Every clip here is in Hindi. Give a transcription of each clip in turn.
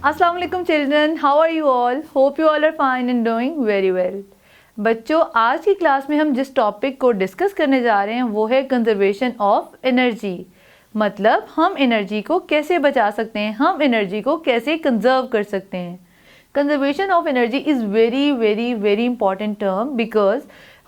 अस्सलाम वालेकुम children, how are you all? Hope you all are fine and doing very well. बच्चों, आज की क्लास में हम जिस टॉपिक को डिस्कस करने जा रहे हैं वो है कंजर्वेशन ऑफ एनर्जी। मतलब हम एनर्जी को कैसे बचा सकते हैं, हम एनर्जी को कैसे कंजर्व कर सकते हैं। Conservation of energy is very very very important term because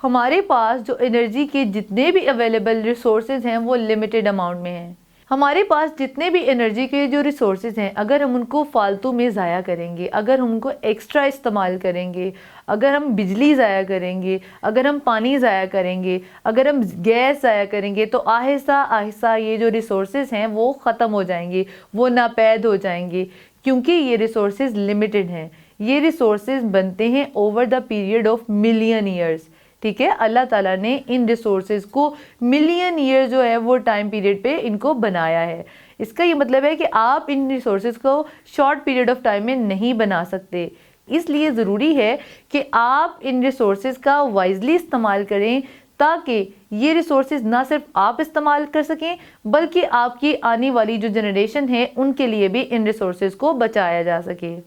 हमारे पास जो एनर्जी के जितने भी अवेलेबल रिसोर्सेज हैं वो लिमिटेड अमाउंट में हैं। हमारे पास जितने भी एनर्जी के जो रिसोर्सेज हैं, अगर हम उनको फालतू में ज़ाया करेंगे, अगर हम उनको एक्स्ट्रा इस्तेमाल करेंगे, अगर हम बिजली ज़ाया करेंगे, अगर हम पानी ज़ाया करेंगे, अगर हम गैस ज़ाया करेंगे, तो आहिस्ता आहिस्ता ये जो रिसोर्सेज हैं वो ख़त्म हो जाएंगे, वो नापैद हो जाएंगे, क्योंकि ये रिसोर्सेज लिमिटेड हैं। ये रिसोर्सेज बनते हैं over the period of million years. ठीक है, अल्लाह ताला ने इन रिसोर्सेज को मिलियन ईयर जो है वो टाइम पीरियड पे इनको बनाया है। इसका ये मतलब है कि आप इन रिसोर्सेज को शॉर्ट पीरियड ऑफ टाइम में नहीं बना सकते। इसलिए ज़रूरी है कि आप इन रिसोर्सेज का वाइजली इस्तेमाल करें ताकि ये रिसोर्सेज ना सिर्फ आप इस्तेमाल कर सकें बल्कि आपकी आने वाली जो जनरेशन है उनके लिए भी इन रिसोर्सेज को बचाया जा सके।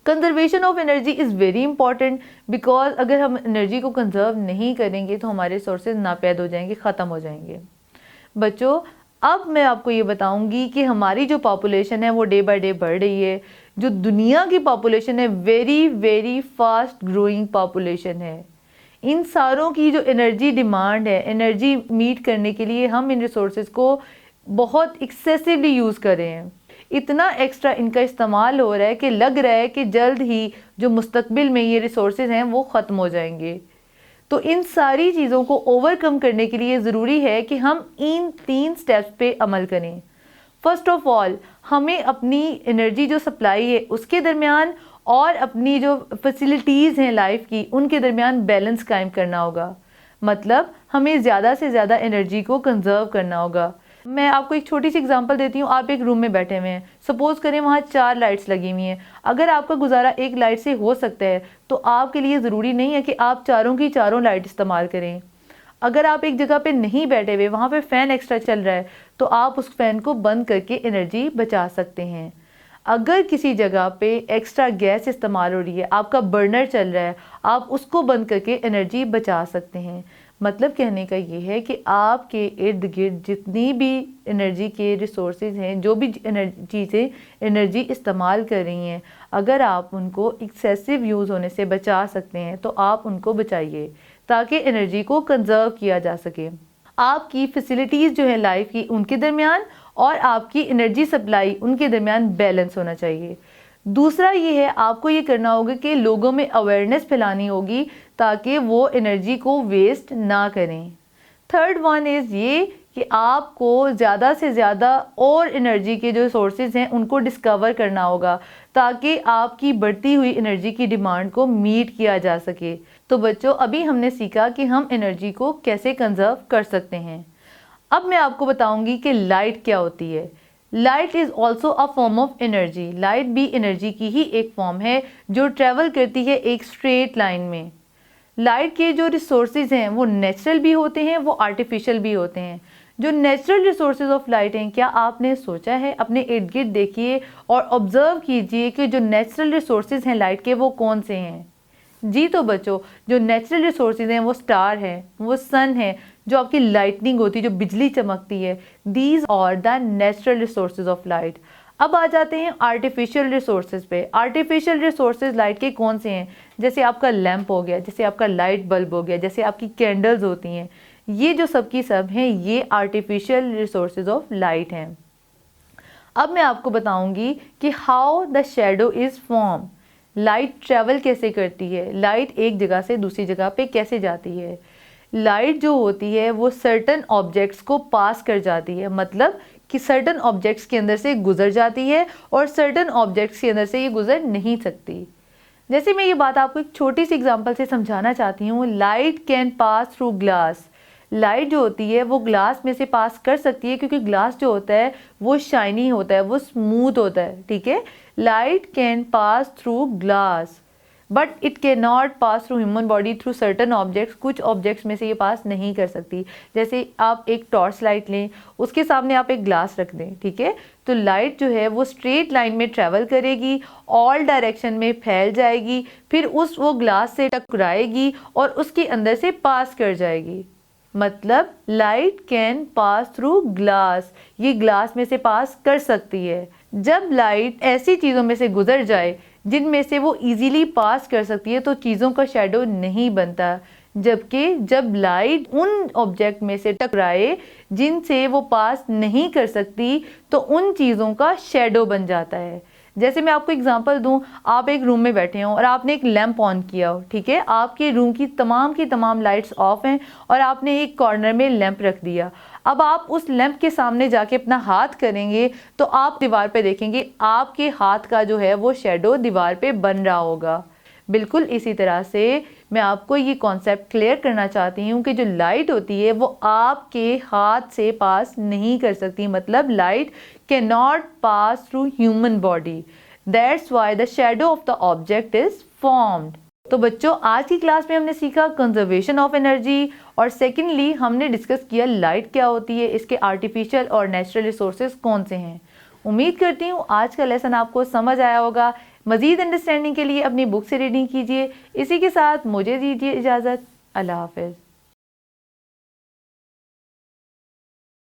Conservation of energy is very important because अगर हम एनर्जी को कंजर्व नहीं करेंगे तो हमारे सोर्सेज नापैद हो जाएंगे, ख़त्म हो जाएंगे। बच्चों, अब मैं आपको ये बताऊंगी कि हमारी जो पॉपुलेशन है वो डे बाय डे बढ़ रही है। जो दुनिया की पॉपुलेशन है very very fast growing population है। इन सारों की जो एनर्जी डिमांड है, एनर्जी मीट करने के लिए हम इन रिसोर्सेज को बहुत एक्सेसिवली यूज़ कर रहे हैं। इतना एक्स्ट्रा इनका इस्तेमाल हो रहा है कि लग रहा है कि जल्द ही जो मुस्तकबिल में ये रिसोर्सेज हैं वो ख़त्म हो जाएंगे। तो इन सारी चीज़ों को ओवरकम करने के लिए ज़रूरी है कि हम इन 3 स्टेप्स पे अमल करें। फर्स्ट ऑफ ऑल, हमें अपनी एनर्जी जो सप्लाई है उसके दरमियान और अपनी जो फैसिलिटीज़ हैं लाइफ की उनके दरमियान बैलेंस कायम करना होगा। मतलब हमें ज़्यादा से ज़्यादा एनर्जी को कंजर्व करना होगा। मैं आपको एक छोटी सी एग्जांपल देती हूँ। आप एक रूम में बैठे हुए हैं, सपोज़ करें वहाँ 4 लाइट्स लगी हुई हैं। अगर आपका गुजारा एक लाइट से हो सकता है तो आपके लिए ज़रूरी नहीं है कि आप चारों की चारों लाइट इस्तेमाल करें। अगर आप एक जगह पे नहीं बैठे हुए, वहाँ पे फ़ैन एक्स्ट्रा चल रहा है, तो आप उस फ़ैन को बंद करके एनर्जी बचा सकते हैं। अगर किसी जगह पे एक्स्ट्रा गैस इस्तेमाल हो रही है, आपका बर्नर चल रहा है, आप उसको बंद करके एनर्जी बचा सकते हैं। मतलब कहने का ये है कि आपके इर्द गिर्द जितनी भी एनर्जी के रिसोर्सेज हैं, जो भी चीज़ें एनर्जी इस्तेमाल कर रही हैं, अगर आप उनको एक्सेसिव यूज़ होने से बचा सकते हैं तो आप उनको बचाइए ताकि एनर्जी को कंजर्व किया जा सके। आपकी फैसिलिटीज़ जो है लाइफ की उनके दरमियान और आपकी एनर्जी सप्लाई उनके दरमियान बैलेंस होना चाहिए। दूसरा ये है, आपको ये करना होगा कि लोगों में अवेयरनेस फैलानी होगी ताकि वो एनर्जी को वेस्ट ना करें। थर्ड वन इज़ ये कि आपको ज़्यादा से ज़्यादा और एनर्जी के जो सोर्सेज हैं उनको डिस्कवर करना होगा ताकि आपकी बढ़ती हुई एनर्जी की डिमांड को मीट किया जा सके। तो बच्चों, अभी हमने सीखा कि हम एनर्जी को कैसे कंजर्व कर सकते हैं। अब मैं आपको बताऊंगी कि लाइट क्या होती है। Light is also a form of energy. Light भी एनर्जी की ही एक फॉर्म है जो ट्रेवल करती है एक स्ट्रेट लाइन में। लाइट के जो रिसोर्सेज हैं वो नेचुरल भी होते हैं, वो आर्टिफिशियल भी होते हैं। जो नेचुरल रिसोर्सेज ऑफ लाइट हैं, क्या आपने सोचा है? अपने इर्द गिर्द देखिए और ऑब्जर्व कीजिए कि जो नेचुरल रिसोर्सेज हैं लाइट के वो कौन से हैं। जी तो बच्चों, जो नेचुरल रिसोर्सेज हैं वो स्टार है, वो सन है, जो आपकी लाइटनिंग होती है, जो बिजली चमकती है। These are the natural resources of light. अब आ जाते हैं आर्टिफिशियल रिसोर्सेज पे। आर्टिफिशियल रिसोर्सेज लाइट के कौन से हैं? जैसे आपका लैंप हो गया, जैसे आपका लाइट बल्ब हो गया, जैसे आपकी कैंडल्स होती हैं। ये जो सब की सब हैं ये आर्टिफिशियल रिसोर्सेज ऑफ लाइट हैं। अब मैं आपको बताऊंगी कि how the shadow is form. Light travel कैसे करती है, लाइट एक जगह से दूसरी जगह पे कैसे जाती है। लाइट जो होती है वो सर्टन ऑब्जेक्ट्स को पास कर जाती है। मतलब कि सर्टन ऑब्जेक्ट्स के अंदर से गुजर जाती है और सर्टन ऑब्जेक्ट्स के अंदर से ये गुजर नहीं सकती। जैसे मैं ये बात आपको एक छोटी सी एग्जांपल से समझाना चाहती हूँ। Light can pass through glass. Light जो होती है वो ग्लास में से पास कर सकती है क्योंकि ग्लास जो होता है वो शाइनी होता है, वो स्मूथ होता है। ठीक है, light can pass through glass but it can not pass through human body through certain objects. कुछ ऑब्जेक्ट्स में से ये पास नहीं कर सकती। जैसे आप एक टॉर्च लाइट लें, उसके सामने आप एक ग्लास रख दें, ठीक है, तो लाइट जो है वो स्ट्रेट लाइन में ट्रैवल करेगी, ऑल डायरेक्शन में फैल जाएगी, फिर वो ग्लास से टकराएगी और उसके अंदर से पास कर जाएगी। मतलब light can pass through glass, ये ग्लास में से पास कर सकती है। जब लाइट ऐसी चीज़ों में से गुजर जाए जिनमें से वो इजीली पास कर सकती है तो चीज़ों का शेडो नहीं बनता, जबकि जब लाइट उन ऑब्जेक्ट में से टकराए जिनसे वो पास नहीं कर सकती तो उन चीज़ों का शेडो बन जाता है। जैसे मैं आपको एग्जांपल दूं, आप एक रूम में बैठे हो और आपने एक लैंप ऑन किया हो, ठीक है, आपके रूम की तमाम लाइट्स ऑफ हैं और आपने एक कॉर्नर में लैंप रख दिया। अब आप उस लैंप के सामने जाके अपना हाथ करेंगे तो आप दीवार पे देखेंगे आपके हाथ का जो है वो शेडो दीवार पे बन रहा होगा। बिल्कुल इसी तरह से मैं आपको ये कॉन्सेप्ट क्लियर करना चाहती हूँ कि जो लाइट होती है वो आपके हाथ से पास नहीं कर सकती। मतलब light can not pass through human body, that's why the shadow of the object is formed. तो बच्चों, आज की क्लास में हमने सीखा कंजर्वेशन ऑफ एनर्जी, और सेकेंडली हमने डिस्कस किया लाइट क्या होती है, इसके आर्टिफिशियल और नेचुरल रिसोर्सेज कौन से हैं। उम्मीद करती हूँ आज का लेसन आपको समझ आया होगा। मज़ीद अंडरस्टैंडिंग के लिए अपनी बुक से रीडिंग कीजिए। इसी के साथ मुझे दीजिए इजाज़त। अल्लाह हाफ़िज़।